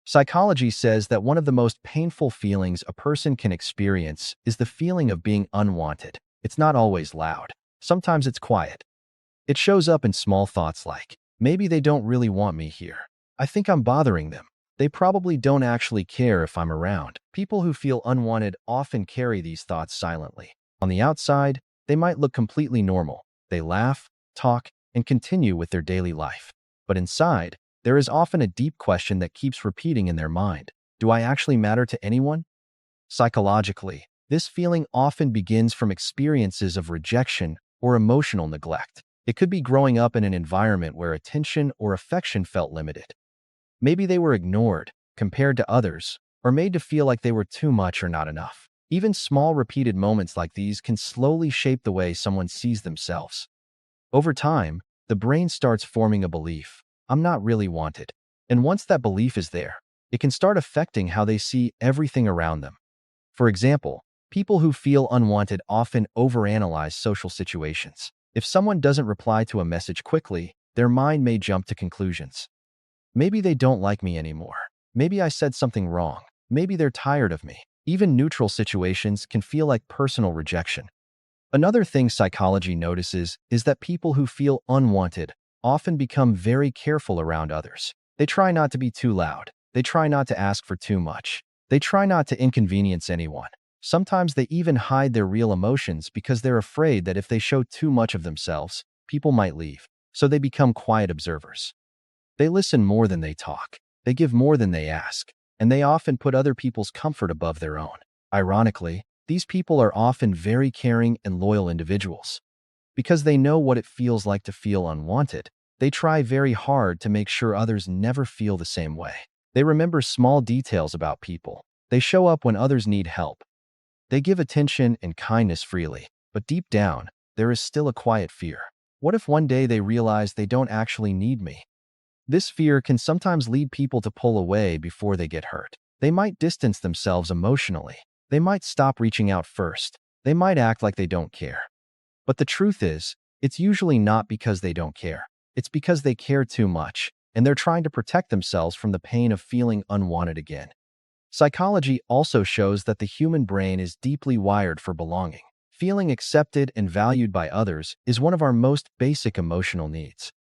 Psychology says that one of the most painful feelings a person can experience is the feeling of being unwanted. It's not always loud. Sometimes it's quiet. It shows up in small thoughts like, maybe they don't really want me here. I think I'm bothering them. They probably don't actually care if I'm around. People who feel unwanted often carry these thoughts silently. On the outside, they might look completely normal. They laugh, talk, and continue with their daily life. But inside, there is often a deep question that keeps repeating in their mind. Do I actually matter to anyone? Psychologically, this feeling often begins from experiences of rejection or emotional neglect. It could be growing up in an environment where attention or affection felt limited. Maybe they were ignored, compared to others, or made to feel like they were too much or not enough. Even small repeated moments like these can slowly shape the way someone sees themselves. Over time, the brain starts forming a belief, I'm not really wanted. And once that belief is there, it can start affecting how they see everything around them. For example, people who feel unwanted often overanalyze social situations. If someone doesn't reply to a message quickly, their mind may jump to conclusions. Maybe they don't like me anymore. Maybe I said something wrong. Maybe they're tired of me. Even neutral situations can feel like personal rejection. Another thing psychology notices is that people who feel unwanted often become very careful around others. They try not to be too loud. They try not to ask for too much. They try not to inconvenience anyone. Sometimes they even hide their real emotions because they're afraid that if they show too much of themselves, people might leave. So they become quiet observers. They listen more than they talk. They give more than they ask. And they often put other people's comfort above their own. Ironically, these people are often very caring and loyal individuals. Because they know what it feels like to feel unwanted, they try very hard to make sure others never feel the same way. They remember small details about people. They show up when others need help. They give attention and kindness freely, but deep down, there is still a quiet fear. What if one day they realize they don't actually need me? This fear can sometimes lead people to pull away before they get hurt. They might distance themselves emotionally. They might stop reaching out first. They might act like they don't care. But the truth is, it's usually not because they don't care. It's because they care too much, and they're trying to protect themselves from the pain of feeling unwanted again. Psychology also shows that the human brain is deeply wired for belonging. Feeling accepted and valued by others is one of our most basic emotional needs.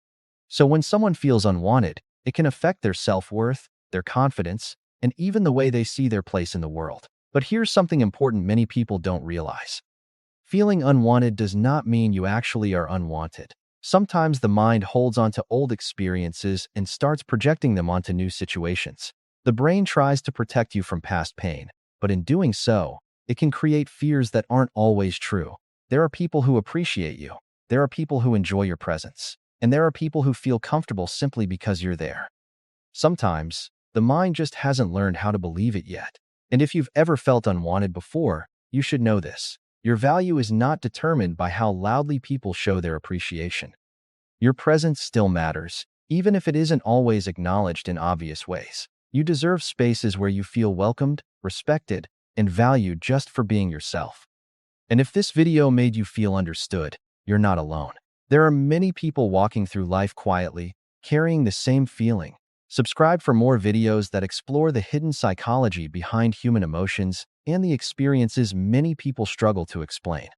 So when someone feels unwanted, it can affect their self-worth, their confidence, and even the way they see their place in the world. But here's something important many people don't realize. Feeling unwanted does not mean you actually are unwanted. Sometimes the mind holds on to old experiences and starts projecting them onto new situations. The brain tries to protect you from past pain, but in doing so, it can create fears that aren't always true. There are people who appreciate you. There are people who enjoy your presence. And there are people who feel comfortable simply because you're there. Sometimes, the mind just hasn't learned how to believe it yet. And if you've ever felt unwanted before, you should know this. Your value is not determined by how loudly people show their appreciation. Your presence still matters, even if it isn't always acknowledged in obvious ways. You deserve spaces where you feel welcomed, respected, and valued just for being yourself. And if this video made you feel understood, you're not alone. There are many people walking through life quietly, carrying the same feeling. Subscribe for more videos that explore the hidden psychology behind human emotions and the experiences many people struggle to explain.